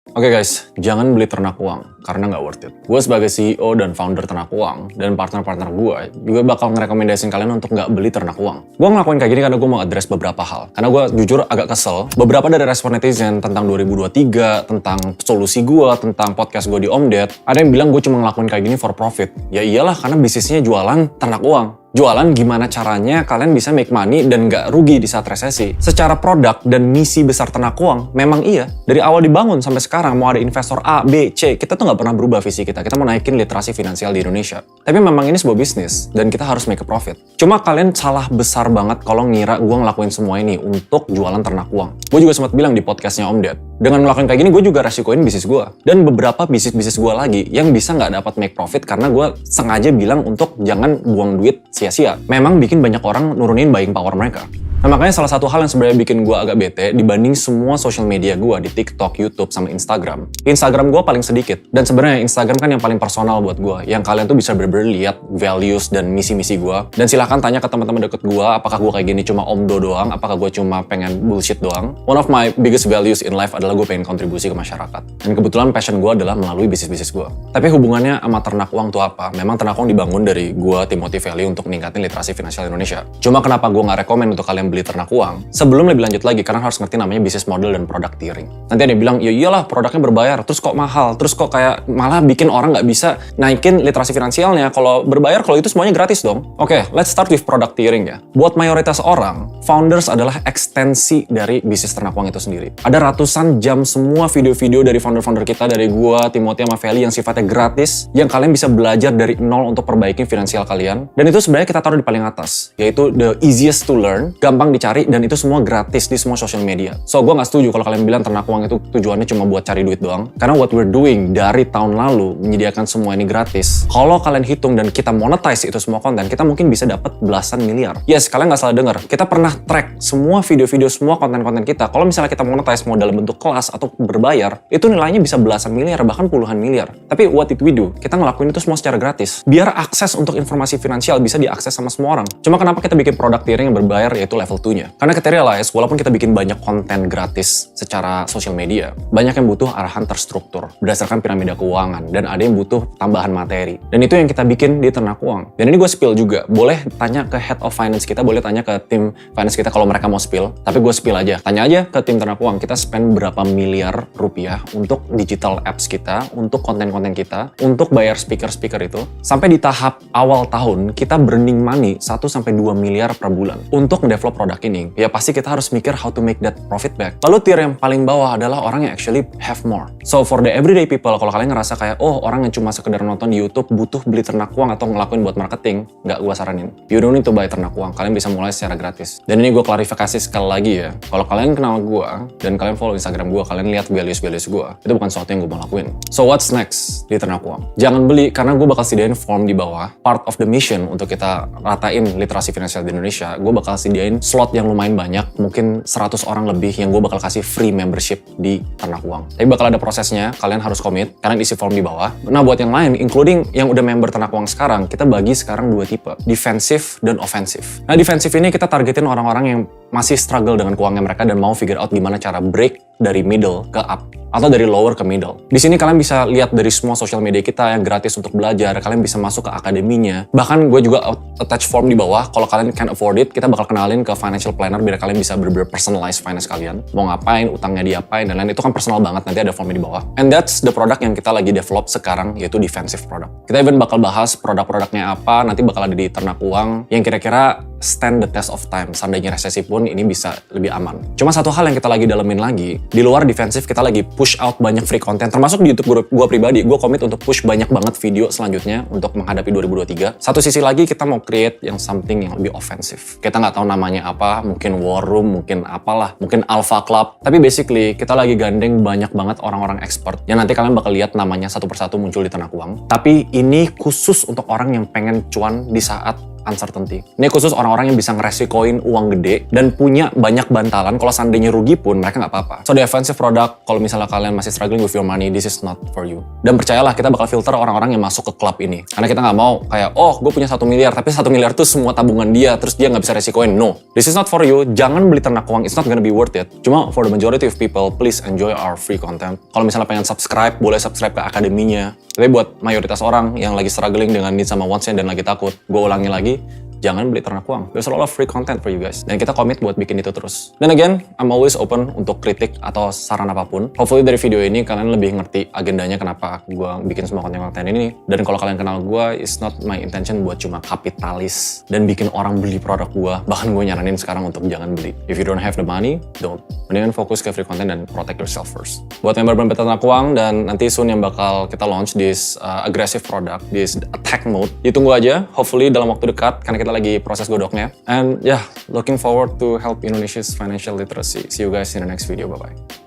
Oke guys, jangan beli ternak uang, karena nggak worth it. Gue sebagai CEO dan founder ternak uang, dan partner-partner gue juga bakal ngerekomendasiin kalian untuk nggak beli ternak uang. Gue ngelakuin kayak gini karena gue mau address beberapa hal. Karena gue jujur agak kesel, beberapa dari respon netizen tentang 2023, tentang solusi gue, tentang podcast gue di Om Ded, ada yang bilang gue cuma ngelakuin kayak gini for profit. Ya iyalah, karena bisnisnya jualan ternak uang. Jualan gimana caranya kalian bisa make money dan nggak rugi di saat resesi. Secara produk dan misi besar ternak uang, memang iya. Dari awal dibangun sampai sekarang mau ada investor A, B, C, kita tuh nggak pernah berubah visi kita. Kita mau naikin literasi finansial di Indonesia. Tapi memang ini sebuah bisnis dan kita harus make a profit. Cuma kalian salah besar banget kalau ngira gue ngelakuin semua ini untuk jualan ternak uang. Gue juga sempat bilang di podcastnya Om Ded, dengan melakukan kayak gini gue juga resikoin bisnis gue. Dan beberapa bisnis gue lagi yang bisa nggak dapat make profit karena gue sengaja bilang untuk jangan buang duit sia-sia. Memang bikin banyak orang nurunin buying power mereka. Nah makanya salah satu hal yang sebenarnya bikin gue agak bete dibanding semua social media gue di TikTok, YouTube, sama Instagram. Instagram gue paling sedikit. Dan sebenarnya Instagram kan yang paling personal buat gue. Yang kalian tuh bisa bener-bener lihat values dan misi-misi gue. Dan silahkan tanya ke teman-teman deket gue, apakah gue kayak gini cuma omdo doang, apakah gue cuma pengen bullshit doang. One of my biggest values in life adalah gue pengen kontribusi ke masyarakat. Dan kebetulan passion gue adalah melalui bisnis-bisnis gue. Tapi hubungannya sama ternak uang tuh apa? Memang ternak uang dibangun dari gue, Timothy Value, untuk meningkatin literasi finansial Indonesia. Cuma kenapa gue nggak rekomen untuk kalian beli ternak uang? Sebelum lebih lanjut lagi, karena harus ngerti namanya bisnis model dan product tiering. Nanti ada yang bilang, ya iyalah produknya berbayar, terus kok mahal, terus kok kayak malah bikin orang nggak bisa naikin literasi finansialnya. Kalau berbayar, kalau itu semuanya gratis dong. Oke, let's start with product tiering ya. Buat mayoritas orang, founders adalah ekstensi dari bisnis ternak uang itu sendiri. Ada ratusan jam semua video-video dari founder-founder kita, dari gua, Timothy, sama Feli yang sifatnya gratis, yang kalian bisa belajar dari nol untuk perbaikin finansial kalian. Dan itu sebenarnya kita taruh di paling atas, yaitu the easiest to learn, gampang dicari, dan itu semua gratis di semua social media. So, gue nggak setuju kalau kalian bilang ternak uang itu tujuannya cuma buat cari duit doang. Karena what we're doing dari tahun lalu, menyediakan semua ini gratis. Kalau kalian hitung dan kita monetize itu semua konten, kita mungkin bisa dapat belasan miliar. Yes, kalian nggak salah dengar. Kita pernah track semua video-video, semua konten-konten kita. Kalau misalnya kita monetize mau dalam bentuk kelas atau berbayar, itu nilainya bisa belasan miliar, bahkan puluhan miliar. Tapi what did we do? Kita ngelakuin itu semua secara gratis. Biar akses untuk informasi finansial bisa diakses sama semua orang. Cuma kenapa kita bikin produk tiering yang berbayar, yaitu level 2-nya? Karena kita realize, walaupun kita bikin banyak konten gratis secara social media, banyak yang butuh arahan terstruktur berdasarkan piramida keuangan, dan ada yang butuh tambahan materi. Dan itu yang kita bikin di ternak uang. Dan ini gue spill juga. Boleh tanya ke head of finance kita, boleh tanya ke tim finance kita kalau mereka mau spill. Tapi gue spill aja. Tanya aja ke tim ternak uang, kita spend berapa miliar rupiah untuk digital apps kita, untuk konten-konten kita, untuk bayar speaker-speaker itu. Sampai di tahap awal tahun, kita burning money 1-2 miliar per bulan untuk mendevelop produk ini. Ya pasti kita harus mikir how to make that profit back. Lalu tier yang paling bawah adalah orang yang actually have more. So for the everyday people, kalau kalian ngerasa kayak, oh orang yang cuma sekedar nonton di YouTube butuh beli ternak uang atau ngelakuin buat marketing, nggak gue saranin. You don't need to buy ternak uang. Kalian bisa mulai secara gratis. Dan ini gue klarifikasi sekali lagi ya. Kalau kalian kenal gue dan kalian follow Instagram gue, kalian lihat values-values gue, itu bukan sesuatu yang gue mau lakuin. So what's next di ternak uang? Jangan beli, karena gue bakal sediain form di bawah. Part of the mission untuk kita ratain literasi finansial di Indonesia, gue bakal sediain slot yang lumayan banyak, mungkin 100 orang lebih yang gue bakal kasih free membership di ternak uang. Tapi bakal ada prosesnya, kalian harus komit, kalian isi form di bawah. Nah buat yang lain, including yang udah member ternak uang sekarang, kita bagi sekarang 2 tipe, defensif dan ofensif. Nah defensif ini kita targetin orang-orang yang masih struggle dengan keuangan mereka dan mau figure out gimana cara break dari middle ke up, atau dari lower ke middle. Di sini kalian bisa lihat dari semua social media kita yang gratis untuk belajar, kalian bisa masuk ke akademinya. Bahkan gue juga attach form di bawah, kalau kalian can afford it, kita bakal kenalin ke financial planner biar kalian bisa bener-bener personalize finance kalian. Mau ngapain, utangnya diapain, dan lain itu kan personal banget, nanti ada formnya di bawah. And that's the product yang kita lagi develop sekarang, yaitu defensive product. Kita even bakal bahas produk-produknya apa, nanti bakal ada di ternak uang, yang kira-kira stand the test of time. Seandainya resesi pun ini bisa lebih aman. Cuma satu hal yang kita lagi dalemin lagi, di luar defensif kita lagi push out banyak free content, termasuk di YouTube gue pribadi, gue komit untuk push banyak banget video selanjutnya untuk menghadapi 2023. Satu sisi lagi kita mau create yang something yang lebih offensive. Kita nggak tahu namanya apa, mungkin war room, mungkin apalah, mungkin alpha club. Tapi basically kita lagi gandeng banyak banget orang-orang expert yang nanti kalian bakal lihat namanya satu persatu muncul di ternak uang. Tapi ini khusus untuk orang yang pengen cuan di saat uncertainty. Ini khusus orang-orang yang bisa ngeresikoin uang gede dan punya banyak bantalan. Kalau seandainya rugi pun mereka nggak apa-apa. So defensive product, kalau misalnya kalian masih struggling with your money, this is not for you. Dan percayalah, kita bakal filter orang-orang yang masuk ke klub ini. Karena kita nggak mau kayak, oh gue punya 1 miliar, tapi 1 miliar tuh semua tabungan dia, terus dia nggak bisa resikoin. No, this is not for you. Jangan beli ternak uang, it's not gonna be worth it. Cuma for the majority of people, please enjoy our free content. Kalau misalnya pengen subscribe, boleh subscribe ke akademinya. Tapi buat mayoritas orang yang lagi struggling dengan needs sama wants dan lagi takut, gue ulangi lagi, jangan beli ternak uang. There's a lot of free content for you guys. Dan kita komit buat bikin itu terus. Dan again, I'm always open untuk kritik atau saran apapun. Hopefully dari video ini kalian lebih ngerti agendanya kenapa gue bikin semua konten-konten ini. Dan kalau kalian kenal gue, it's not my intention buat cuma kapitalis dan bikin orang beli produk gue. Bahkan gue nyaranin sekarang untuk jangan beli. If you don't have the money, don't. Mendingan fokus ke free content dan protect yourself first. Buat member ternak uang dan nanti soon yang bakal kita launch this aggressive product, this attack mode, ditunggu aja. Hopefully dalam waktu dekat, karena kita lagi proses godoknya. And yeah, looking forward to help Indonesia's financial literacy. See you guys in the next video. Bye-bye.